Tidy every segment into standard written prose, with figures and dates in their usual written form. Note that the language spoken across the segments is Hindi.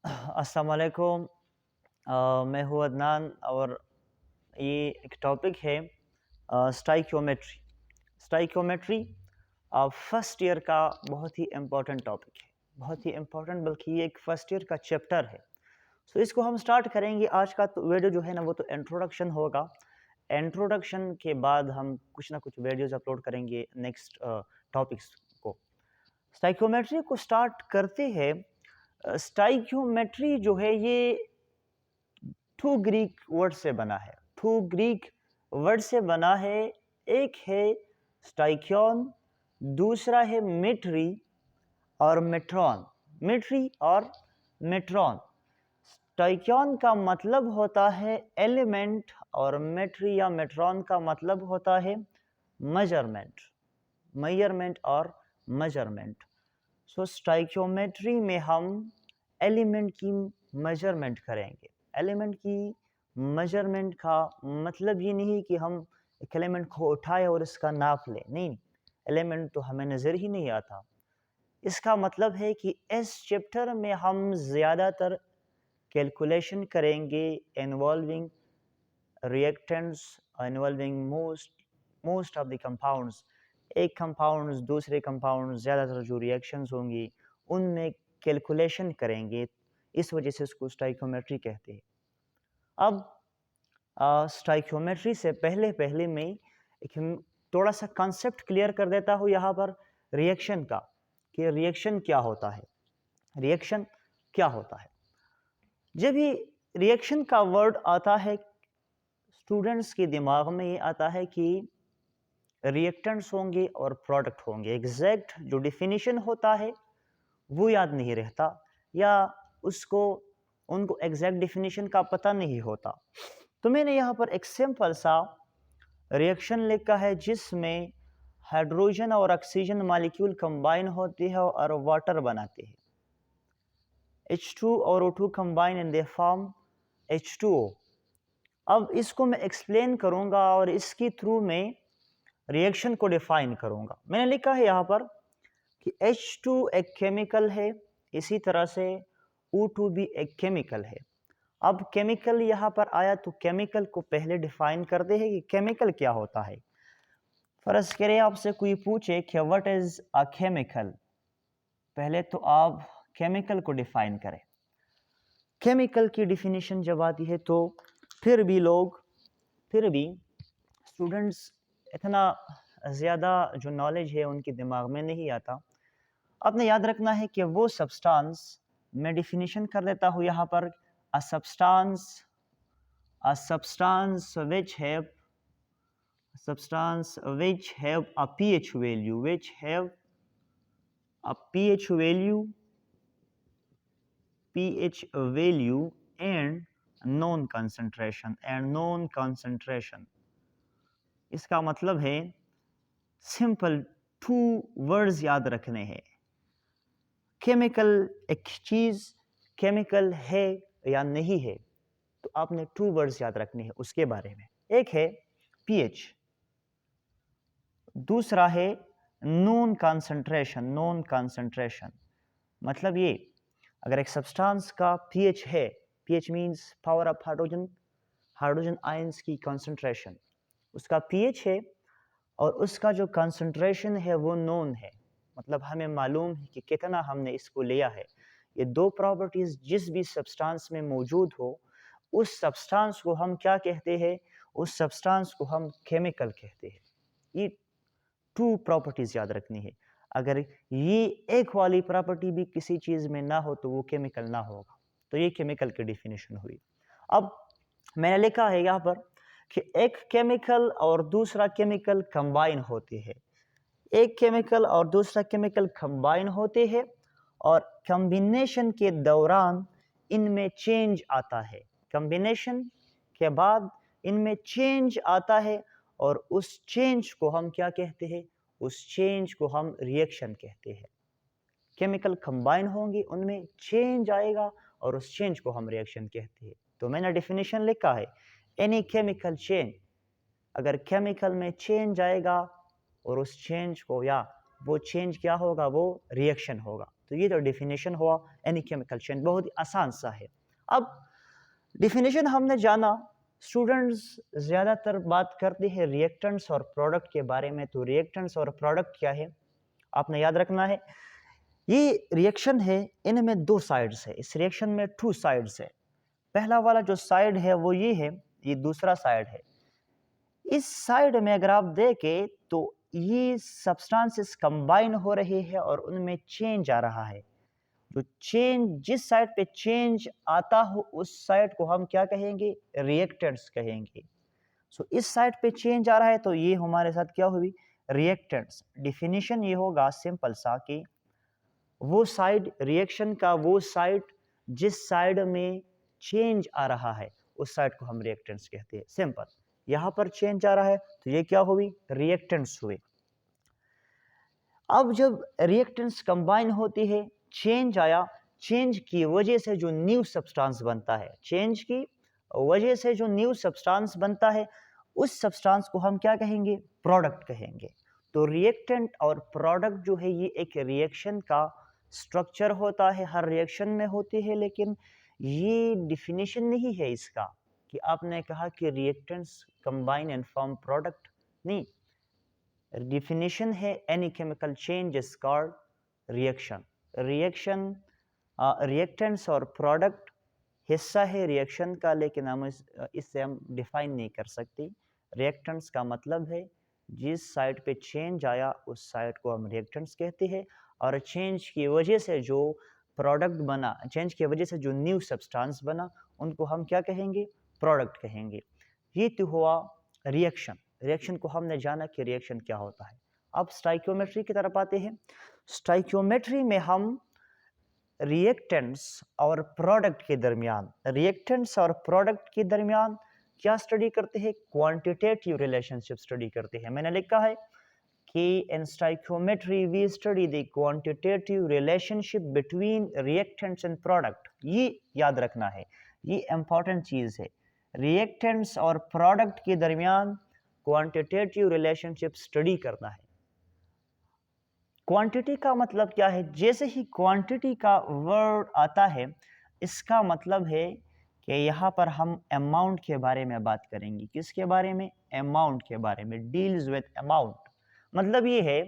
अस्सलाम वालेकुम। मैं हूँ अदनान और ये एक टॉपिक है स्टाइकियोमेट्री। स्टाइकियोमेट्री फर्स्ट ईयर का बहुत ही इम्पोर्टेंट टॉपिक है, बहुत ही इम्पोर्टेंट, बल्कि ये एक फर्स्ट ईयर का चैप्टर है। सो इसको हम स्टार्ट करेंगे। आज का तो वीडियो जो है ना वो तो इंट्रोडक्शन होगा। इंट्रोडक्शन के बाद हम कुछ ना कुछ वीडियोस अपलोड करेंगे नेक्स्ट टॉपिक्स को। स्टाइकियोमेट्री को स्टार्ट करते हैं। स्टाइकियोमेट्री जो है ये टू ग्रीक वर्ड से बना है। टू ग्रीक वर्ड से बना है। एक है स्टाइकियन, दूसरा है मेट्री और मेट्रॉन। मेट्री और मेट्रॉन। स्टाइकियन का मतलब होता है एलिमेंट और मेट्री या मेट्रॉन का मतलब होता है मेजरमेंट। मेजरमेंट और मेजरमेंट। सो स्टाइकियोमेट्री में हम एलिमेंट की मेजरमेंट करेंगे। एलिमेंट की मेजरमेंट का मतलब ये नहीं कि हम एक एलिमेंट को उठाए और इसका नाप लें, नहीं, एलिमेंट तो हमें नज़र ही नहीं आता। इसका मतलब है कि इस चैप्टर में हम ज़्यादातर कैलकुलेशन करेंगे involving reactants, involving most of the compounds. एक कंपाउंड्स दूसरे कंपाउंड, ज़्यादातर जो रिएक्शंस होंगी उनमें कैलकुलेशन करेंगे। इस वजह से उसको स्टाइकियोमेट्री कहते हैं। अब स्टाइकियोमेट्री से पहले पहले मैं एक थोड़ा सा कॉन्सेप्ट क्लियर कर देता हूँ यहाँ पर रिएक्शन का, कि रिएक्शन क्या होता है। रिएक्शन क्या होता है? जब भी रिएक्शन का वर्ड आता है स्टूडेंट्स के दिमाग में ये आता है कि रिएक्टेंट्स होंगे और प्रोडक्ट होंगे। एग्जैक्ट जो डिफिनीशन होता है वो याद नहीं रहता, या उसको उनको एग्जैक्ट डिफिनीशन का पता नहीं होता। तो मैंने यहाँ पर एक सिंपल सा रिएक्शन लिखा है जिसमें हाइड्रोजन और ऑक्सीजन मॉलिक्यूल कंबाइन होते हैं और वाटर बनाते हैं। H2 और O2 combine in they form H2O। अब इसको मैं एक्सप्लेन करूंगा और इसके थ्रू में रिएक्शन को डिफाइन करूंगा। मैंने लिखा है यहाँ पर कि H2 एक केमिकल है, इसी तरह से O2 भी एक केमिकल है। अब केमिकल यहाँ पर आया तो केमिकल को पहले डिफाइन करते हैं कि केमिकल क्या होता है। फर्ज करें आपसे कोई पूछे कि व्हाट इज अ केमिकल, पहले तो आप केमिकल को डिफाइन करें। केमिकल की डिफिनीशन जब आती है तो फिर भी स्टूडेंट्स इतना ज़्यादा जो नॉलेज है उनके दिमाग में नहीं आता। आपने याद रखना है कि वो सब्सटेंस, मैं डिफिनीशन कर देता हूँ यहाँ पर, अ substance which have a pH value, pH value and known concentration। इसका मतलब है सिंपल टू वर्ड्स याद रखने हैं। केमिकल एक चीज केमिकल है या नहीं है, तो आपने टू वर्ड्स याद रखने हैं उसके बारे में। एक है पीएच, दूसरा है नोन कॉन्सेंट्रेशन। मतलब ये, अगर एक सब्सटेंस का पीएच है, pH means power of hydrogen ions की कॉन्सेंट्रेशन, उसका पीएच है और उसका जो कॉन्सेंट्रेशन है वो नोन है, मतलब हमें मालूम है कि कितना हमने इसको लिया है। ये दो प्रॉपर्टीज जिस भी सब्सटेंस में मौजूद हो, उस सब्सटेंस को हम क्या कहते हैं? उस सब्सटेंस को हम केमिकल कहते हैं। ये टू प्रॉपर्टीज याद रखनी है। अगर ये एक वाली प्रॉपर्टी भी किसी चीज में ना हो तो वो केमिकल ना होगा। तो ये केमिकल की डिफिनेशन हुई। अब मैंने लिखा है यहाँ पर कि एक केमिकल और दूसरा केमिकल कंबाइन होते हैं। एक केमिकल और दूसरा केमिकल कंबाइन होते हैं और कॉम्बिनेशन के दौरान इनमें चेंज आता है। कॉम्बिनेशन के बाद इनमें चेंज आता है और उस चेंज को हम क्या कहते हैं? उस चेंज को हम रिएक्शन कहते हैं। केमिकल कंबाइन होंगे, उनमें चेंज आएगा और उस चेंज को हम रिएक्शन कहते हैं। तो मैंने डेफिनेशन लिखा है, एनी केमिकल चेंज, अगर केमिकल में चेंज आएगा और उस चेंज को, या वो चेंज क्या होगा? वो रिएक्शन होगा। तो ये तो डिफिनेशन हुआ एनी केमिकल चेन, बहुत ही आसान सा है। अब डिफिनेशन हमने जाना, स्टूडेंट्स ज़्यादातर बात करते हैं रिएक्टेंट्स और प्रोडक्ट के बारे में। तो रिएक्टेंट्स और प्रोडक्ट क्या है आपने याद रखना है। ये रिएक्शन है, इनमें दो साइड्स है, इस रिएक्शन में टू साइड्स है। पहला वाला जो साइड है वो ये है, ये दूसरा साइड है। इस साइड में अगर आप देखें तो ये सब्सटेंसेस कंबाइन हो रहे हैं और उनमें चेंज आ रहा है। जो चेंज, जिस साइड पे चेंज आता हो उस साइड को हम क्या कहेंगे, रिएक्टेंट्स कहेंगे। सो इस साइड पे चेंज आ रहा है तो ये हमारे साथ क्या हुई, रिएक्टेंट्स। डिफिनीशन ये होगा सिंपल सा कि वो साइड, रिएक्शन का वो साइड जिस साइड में चेंज आ रहा है उस साइड को हम रिएक्टेंट्स कहते हैं। सिंपल, यहां पर चेंज आ रहा है तो ये क्या हुई, रिएक्टेंट्स हुए। अब जब रिएक्टेंट्स कंबाइन होती है, चेंज आया, चेंज की वजह से जो न्यू सब्सटेंस बनता है, चेंज की वजह से जो न्यू सब्सटेंस बनता है उस सब्सटेंस को हम क्या कहेंगे, प्रोडक्ट कहेंगे। तो रिएक्टेंट और प्रोडक्ट जो है ये एक रिएक्शन का स्ट्रक्चर होता है, हर रिएक्शन में होती है, लेकिन ये डिफिनेशन नहीं है इसका कि आपने कहा कि reactants combine and form product, नहीं। डिफिनेशन है any chemical change is called reaction. Reaction, reactants और प्रोडक्ट हिस्सा है रिएक्शन का, लेकिन हम इससे हम डिफाइन नहीं कर सकते। रिएक्टेंट्स का मतलब है जिस साइड पे चेंज आया उस साइड को हम रिएक्टेंट्स कहते हैं, और चेंज की वजह से जो प्रोडक्ट बना, चेंज की वजह से जो न्यू सब्सटेंस बना उनको हम क्या कहेंगे, प्रोडक्ट कहेंगे। ये तो हुआ रिएक्शन। रिएक्शन को हमने जाना कि रिएक्शन क्या होता है। अब स्टाइकियोमेट्री की तरफ आते हैं। स्टाइकियोमेट्री में हम रिएक्टेंट्स और प्रोडक्ट के दरमियान, रिएक्टेंट्स और प्रोडक्ट के दरमियान क्या स्टडी करते हैं, क्वांटिटेटिव रिलेशनशिप स्टडी करते हैं। मैंने लिखा है कि in stoichiometry we study the quantitative relationship between reactants and product। ये याद रखना है, ये इंपॉर्टेंट चीज है। रिएक्टेंट्स और प्रोडक्ट के दरमियान क्वांटिटेटिव रिलेशनशिप स्टडी करना है। क्वांटिटी का मतलब क्या है, जैसे ही क्वांटिटी का वर्ड आता है इसका मतलब है कि यहाँ पर हम अमाउंट के बारे में बात करेंगे। किसके बारे में, अमाउंट के बारे में, डील्स विद अमाउंट। मतलब ये है,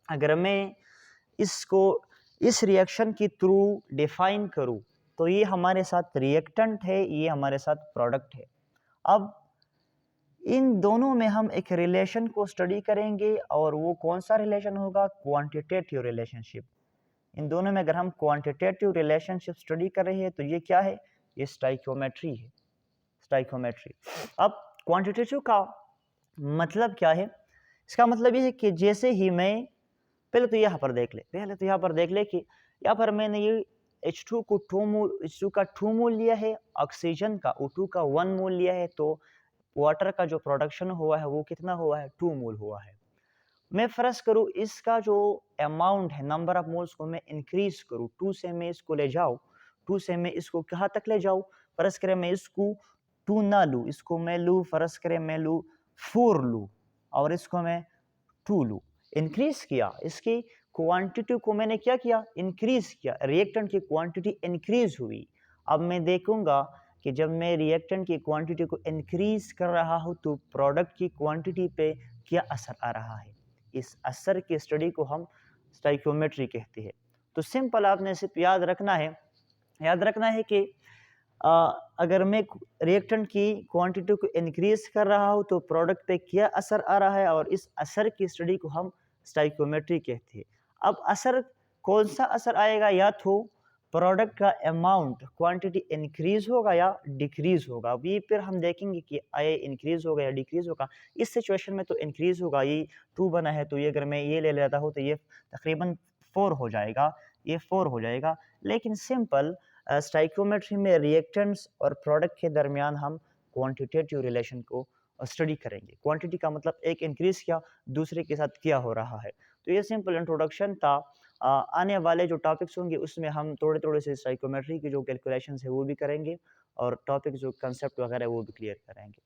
अगर मैं इसको इस रिएक्शन के थ्रू डिफाइन करूं तो ये हमारे साथ रिएक्टेंट है, ये हमारे साथ प्रोडक्ट है। अब इन दोनों में हम एक रिलेशन को स्टडी करेंगे और वो कौन सा रिलेशन होगा, क्वांटिटेटिव रिलेशनशिप। इन दोनों में अगर हम क्वांटिटेटिव रिलेशनशिप स्टडी कर रहे हैं तो ये क्या है, ये स्टाइकियोमेट्री है, स्टाइकियोमेट्री। अब क्वांटिटेटिव का मतलब क्या है, इसका मतलब ये है कि जैसे ही मैं, पहले तो यहाँ पर देख ले कि यहाँ पर मैंने ये H2 को 2 मोल, H2 का 2 मोल लिया है, ऑक्सीजन का O2 का 1 मोल लिया है, तो वाटर का जो प्रोडक्शन हुआ है वो कितना हुआ है, 2 मोल हुआ है। मैं फर्ज करूँ इसका जो अमाउंट है, नंबर ऑफ मोल्स को मैं इंक्रीज करूँ, 2 से मैं इसको ले जाऊँ, 2 से मैं इसको कहाँ तक ले जाऊँ, फर्ज करें मैं इसको 2 ना लूँ, इसको मैं लूँ, फर्ज करें मैं लूँ 4 लूँ और इसको मैं 2 लूँ। इंक्रीज किया, इसकी क्वांटिटी को मैंने क्या किया, इंक्रीज किया, रिएक्टेंट की क्वांटिटी इंक्रीज हुई। अब मैं देखूंगा कि जब मैं रिएक्टेंट की क्वांटिटी को इंक्रीज कर रहा हूं तो प्रोडक्ट की क्वांटिटी पे क्या असर आ रहा है। इस असर की स्टडी को हम स्टाइकियोमेट्री कहते हैं। तो सिंपल आपने सिर्फ याद रखना है कि अगर मैं रिएक्टेंट की क्वांटिटी को इंक्रीज कर रहा हूं तो प्रोडक्ट पे क्या असर आ रहा है, और इस असर की स्टडी को हम स्टाइकियोमेट्री कहते हैं। अब असर, कौन सा असर आएगा, या तो प्रोडक्ट का अमाउंट, क्वांटिटी इंक्रीज होगा या डिक्रीज होगा। अभी फिर हम देखेंगे कि आए इंक्रीज होगा या डिक्रीज होगा। इस सिचुएशन में तो इंक्रीज होगा, ये 2 बना है तो ये अगर मैं ये ले लेता हूँ तो ये तकरीबन 4 हो जाएगा, ये 4 हो जाएगा। लेकिन सिंपल स्टाइकियोमेट्री में रिएक्टेंट्स और प्रोडक्ट के दरमियान हम क्वांटिटेटिव रिलेशन को स्टडी करेंगे। क्वांटिटी का मतलब एक इंक्रीज किया, दूसरे के साथ क्या हो रहा है। तो ये सिंपल इंट्रोडक्शन था। आने वाले जो टॉपिक्स होंगे उसमें हम थोड़े थोड़े से स्टाइकियोमेट्री की जो कैलकुलेशंस है वो भी करेंगे और टॉपिक जो कंसेप्ट वगैरह वो भी क्लियर करेंगे।